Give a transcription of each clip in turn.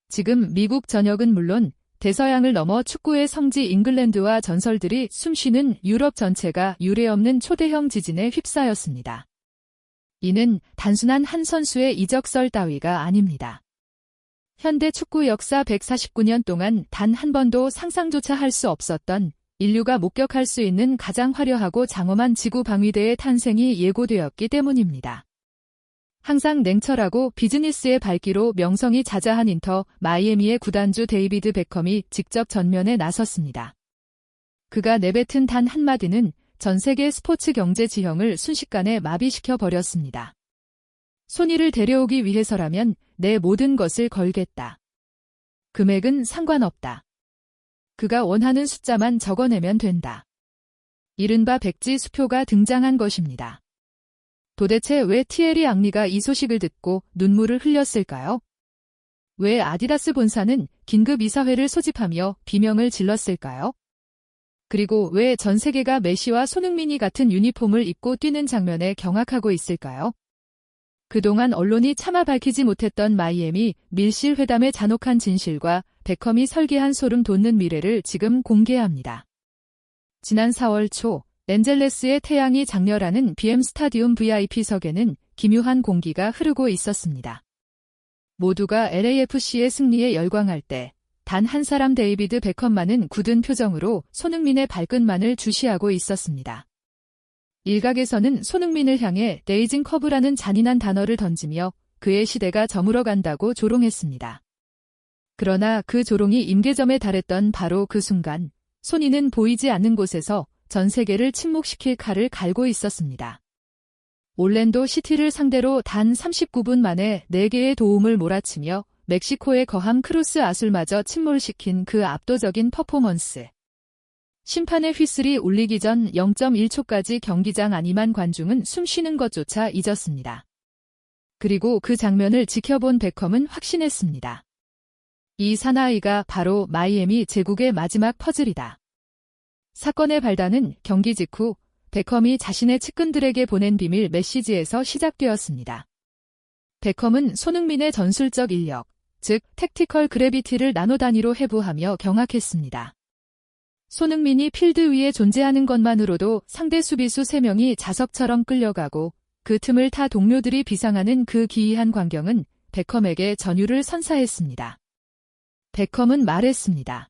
지금 미국 전역은 물론 대서양을 넘어 축구의 성지 잉글랜드와 전설들이 숨쉬는 유럽 전체가 유례없는 초대형 지진에 휩싸였습니다. 이는 단순한 한 선수의 이적설 따위가 아닙니다. 현대 축구 역사 149년 동안 단 한 번도 상상조차 할 수 없었던 인류가 목격할 수 있는 가장 화려하고 장엄한 지구 방위대의 탄생이 예고되었기 때문입니다. 항상 냉철하고 비즈니스의 발기로 명성이 자자한 인터 마이애미의 구단주 데이비드 베컴이 직접 전면에 나섰습니다. 그가 내뱉은 단 한마디는 전 세계 스포츠 경제 지형을 순식간에 마비시켜 버렸습니다. 소니를 데려오기 위해서라면 내 모든 것을 걸겠다. 금액은 상관없다. 그가 원하는 숫자만 적어내면 된다. 이른바 백지 수표가 등장한 것입니다. 도대체 왜 티에리 앙리가 이 소식을 듣고 눈물을 흘렸을까요? 왜 아디다스 본사는 긴급 이사회를 소집하며 비명을 질렀을까요? 그리고 왜 전 세계가 메시와 손흥민이 같은 유니폼을 입고 뛰는 장면에 경악하고 있을까요? 그동안 언론이 차마 밝히지 못했던 마이애미 밀실 회담의 잔혹한 진실과 베컴이 설계한 소름 돋는 미래를 지금 공개합니다. 지난 4월 초 앤젤레스의 태양이 장렬하는 BM 스타디움 VIP석에는 기묘한 공기가 흐르고 있었습니다. 모두가 LAFC의 승리에 열광할 때 단 한 사람 데이비드 베컴만은 굳은 표정으로 손흥민의 발끝만을 주시하고 있었습니다. 일각에서는 손흥민을 향해 데이징 커브라는 잔인한 단어를 던지며 그의 시대가 저물어간다고 조롱했습니다. 그러나 그 조롱이 임계점에 달했던 바로 그 순간 소니는 보이지 않는 곳에서 전 세계를 침묵시킬 칼을 갈고 있었습니다. 올랜도 시티를 상대로 단 39분 만에 4개의 도움을 몰아치며 멕시코의 거함 크루스 아술마저 침몰시킨 그 압도적인 퍼포먼스. 심판의 휘슬이 울리기 전 0.1초까지 경기장 안임한 관중은 숨쉬는 것조차 잊었습니다. 그리고 그 장면을 지켜본 베컴은 확신했습니다. 이 사나이가 바로 마이애미 제국의 마지막 퍼즐이다. 사건의 발단은 경기 직후 베컴이 자신의 측근들에게 보낸 비밀 메시지에서 시작되었습니다. 베컴은 손흥민의 전술적 인력, 즉 택티컬 그래비티를 나노 단위로 해부하며 경악했습니다. 손흥민이 필드 위에 존재하는 것만으로도 상대 수비수 3명이 자석처럼 끌려가고 그 틈을 타 동료들이 비상하는 그 기이한 광경은 베컴에게 전율을 선사했습니다. 베컴은 말했습니다.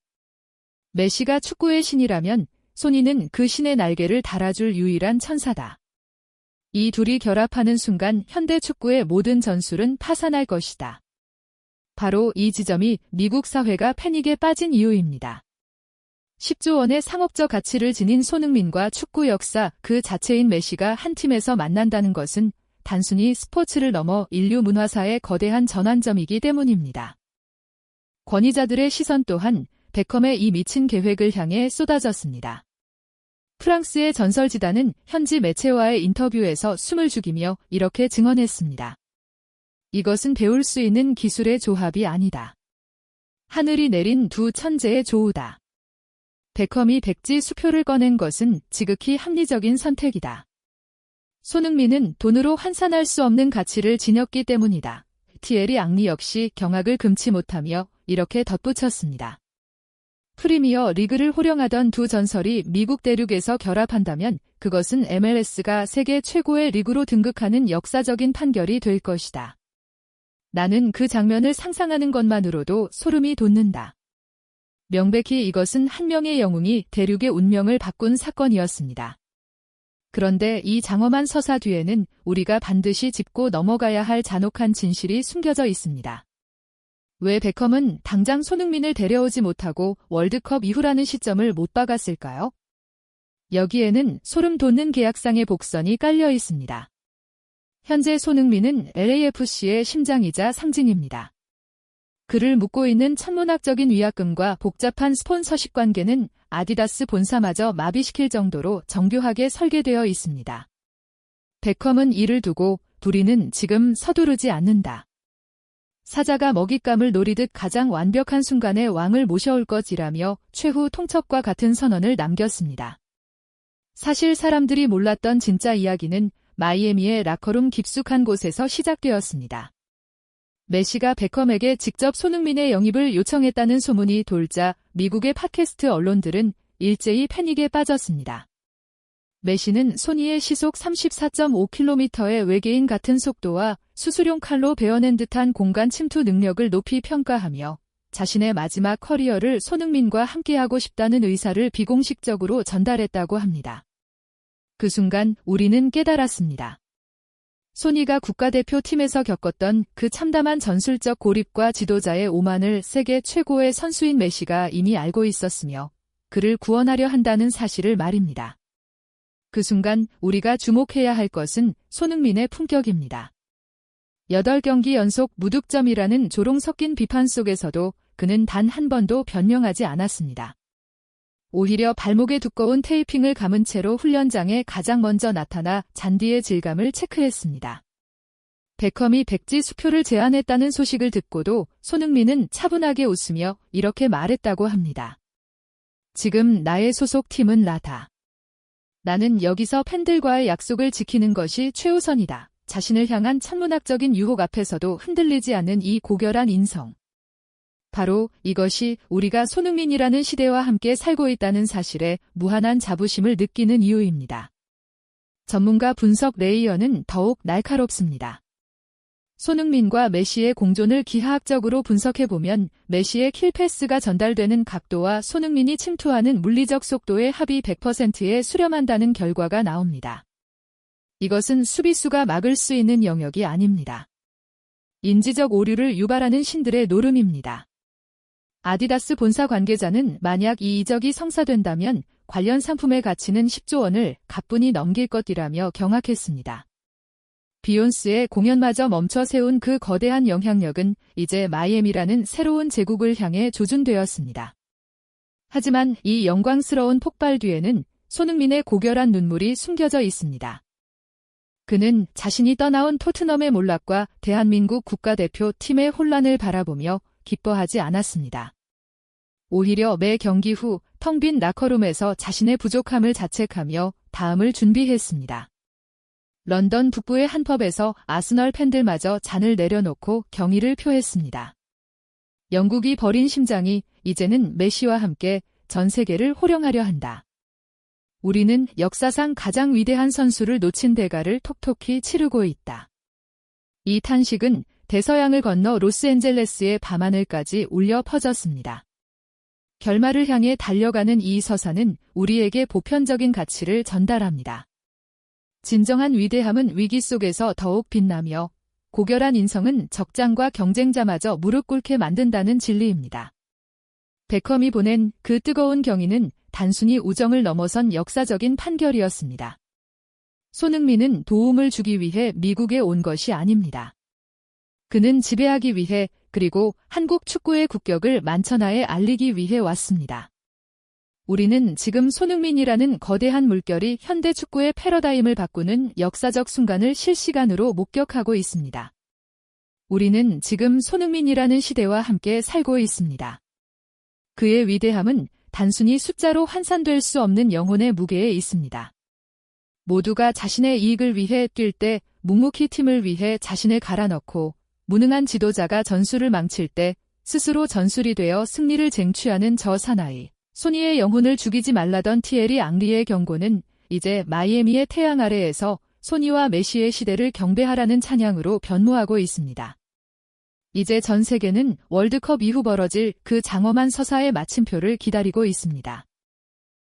메시가 축구의 신이라면 소니는 그 신의 날개를 달아줄 유일한 천사다. 이 둘이 결합하는 순간 현대 축구의 모든 전술은 파산할 것이다. 바로 이 지점이 미국 사회가 패닉에 빠진 이유입니다. 10조 원의 상업적 가치를 지닌 손흥민과 축구 역사 그 자체인 메시가 한 팀에서 만난다는 것은 단순히 스포츠를 넘어 인류 문화사의 거대한 전환점이기 때문입니다. 권위자들의 시선 또한 베컴의 이 미친 계획을 향해 쏟아졌습니다. 프랑스의 전설 지단은 현지 매체와의 인터뷰에서 숨을 죽이며 이렇게 증언했습니다. 이것은 배울 수 있는 기술의 조합이 아니다. 하늘이 내린 두 천재의 조우다. 베컴이 백지 수표를 꺼낸 것은 지극히 합리적인 선택이다. 손흥민은 돈으로 환산할 수 없는 가치를 지녔기 때문이다. 티에리 앙리 역시 경악을 금치 못하며 이렇게 덧붙였습니다. 프리미어 리그를 호령하던 두 전설이 미국 대륙에서 결합한다면 그것은 MLS가 세계 최고의 리그로 등극하는 역사적인 판결이 될 것이다. 나는 그 장면을 상상하는 것만으로도 소름이 돋는다. 명백히 이것은 한 명의 영웅이 대륙의 운명을 바꾼 사건이었습니다. 그런데 이 장엄한 서사 뒤에는 우리가 반드시 짚고 넘어가야 할 잔혹한 진실이 숨겨져 있습니다. 왜 베컴은 당장 손흥민을 데려오지 못하고 월드컵 이후라는 시점을 못 박았을까요? 여기에는 소름 돋는 계약상의 복선이 깔려 있습니다. 현재 손흥민은 LAFC의 심장이자 상징입니다. 그를 묶고 있는 천문학적인 위약금과 복잡한 스폰서십 관계는 아디다스 본사마저 마비시킬 정도로 정교하게 설계되어 있습니다. 베컴은 이를 두고 우리는 지금 서두르지 않는다. 사자가 먹잇감을 노리듯 가장 완벽한 순간에 왕을 모셔올 것이라며 최후 통첩과 같은 선언을 남겼습니다. 사실 사람들이 몰랐던 진짜 이야기는 마이애미의 라커룸 깊숙한 곳에서 시작되었습니다. 메시가 베컴에게 직접 손흥민의 영입을 요청했다는 소문이 돌자 미국의 팟캐스트 언론들은 일제히 패닉에 빠졌습니다. 메시는 소니의 시속 34.5km의 외계인 같은 속도와 수술용 칼로 베어낸 듯한 공간 침투 능력을 높이 평가하며 자신의 마지막 커리어를 손흥민과 함께하고 싶다는 의사를 비공식적으로 전달했다고 합니다. 그 순간 우리는 깨달았습니다. 소니가 국가대표팀에서 겪었던 그 참담한 전술적 고립과 지도자의 오만을 세계 최고의 선수인 메시가 이미 알고 있었으며 그를 구원하려 한다는 사실을 말입니다. 그 순간 우리가 주목해야 할 것은 손흥민의 품격입니다. 8경기 연속 무득점이라는 조롱 섞인 비판 속에서도 그는 단 한 번도 변명하지 않았습니다. 오히려 발목에 두꺼운 테이핑을 감은 채로 훈련장에 가장 먼저 나타나 잔디의 질감을 체크했습니다. 베컴이 백지 수표를 제안했다는 소식을 듣고도 손흥민은 차분하게 웃으며 이렇게 말했다고 합니다. 지금 나의 소속팀은 라다. 나는 여기서 팬들과의 약속을 지키는 것이 최우선이다. 자신을 향한 천문학적인 유혹 앞에서도 흔들리지 않는 이 고결한 인성. 바로 이것이 우리가 손흥민이라는 시대와 함께 살고 있다는 사실에 무한한 자부심을 느끼는 이유입니다. 전문가 분석 레이어는 더욱 날카롭습니다. 손흥민과 메시의 공존을 기하학적으로 분석해보면 메시의 킬패스가 전달되는 각도와 손흥민이 침투하는 물리적 속도의 합이 100%에 수렴한다는 결과가 나옵니다. 이것은 수비수가 막을 수 있는 영역이 아닙니다. 인지적 오류를 유발하는 신들의 노름입니다. 아디다스 본사 관계자는 만약 이 이적이 성사된다면 관련 상품의 가치는 10조 원을 가뿐히 넘길 것이라며 경악했습니다. 비욘스의 공연마저 멈춰 세운 그 거대한 영향력은 이제 마이애미라는 새로운 제국을 향해 조준되었습니다. 하지만 이 영광스러운 폭발 뒤에는 손흥민의 고결한 눈물이 숨겨져 있습니다. 그는 자신이 떠나온 토트넘의 몰락과 대한민국 국가대표 팀의 혼란을 바라보며 기뻐하지 않았습니다. 오히려 매 경기 후 텅 빈 라커룸에서 자신의 부족함을 자책하며 다음을 준비했습니다. 런던 북부의 한 펍에서 아스널 팬들마저 잔을 내려놓고 경의를 표했습니다. 영국이 버린 심장이 이제는 메시와 함께 전 세계를 호령하려 한다. 우리는 역사상 가장 위대한 선수를 놓친 대가를 톡톡히 치르고 있다. 이 탄식은 대서양을 건너 로스앤젤레스의 밤하늘까지 울려 퍼졌습니다. 결말을 향해 달려가는 이 서사는 우리에게 보편적인 가치를 전달합니다. 진정한 위대함은 위기 속에서 더욱 빛나며 고결한 인성은 적장과 경쟁자마저 무릎 꿇게 만든다는 진리입니다. 베컴이 보낸 그 뜨거운 경의는 단순히 우정을 넘어선 역사적인 판결이었습니다. 손흥민은 도움을 주기 위해 미국에 온 것이 아닙니다. 그는 지배하기 위해 그리고 한국 축구의 국격을 만천하에 알리기 위해 왔습니다. 우리는 지금 손흥민이라는 거대한 물결이 현대 축구의 패러다임을 바꾸는 역사적 순간을 실시간으로 목격하고 있습니다. 우리는 지금 손흥민이라는 시대와 함께 살고 있습니다. 그의 위대함은 단순히 숫자로 환산될 수 없는 영혼의 무게에 있습니다. 모두가 자신의 이익을 위해 뛸 때 묵묵히 팀을 위해 자신을 갈아넣고 무능한 지도자가 전술을 망칠 때 스스로 전술이 되어 승리를 쟁취하는 저 사나이. 소니의 영혼을 죽이지 말라던 티에리 앙리의 경고는 이제 마이애미의 태양 아래에서 소니와 메시의 시대를 경배하라는 찬양으로 변모하고 있습니다. 이제 전 세계는 월드컵 이후 벌어질 그 장엄한 서사의 마침표를 기다리고 있습니다.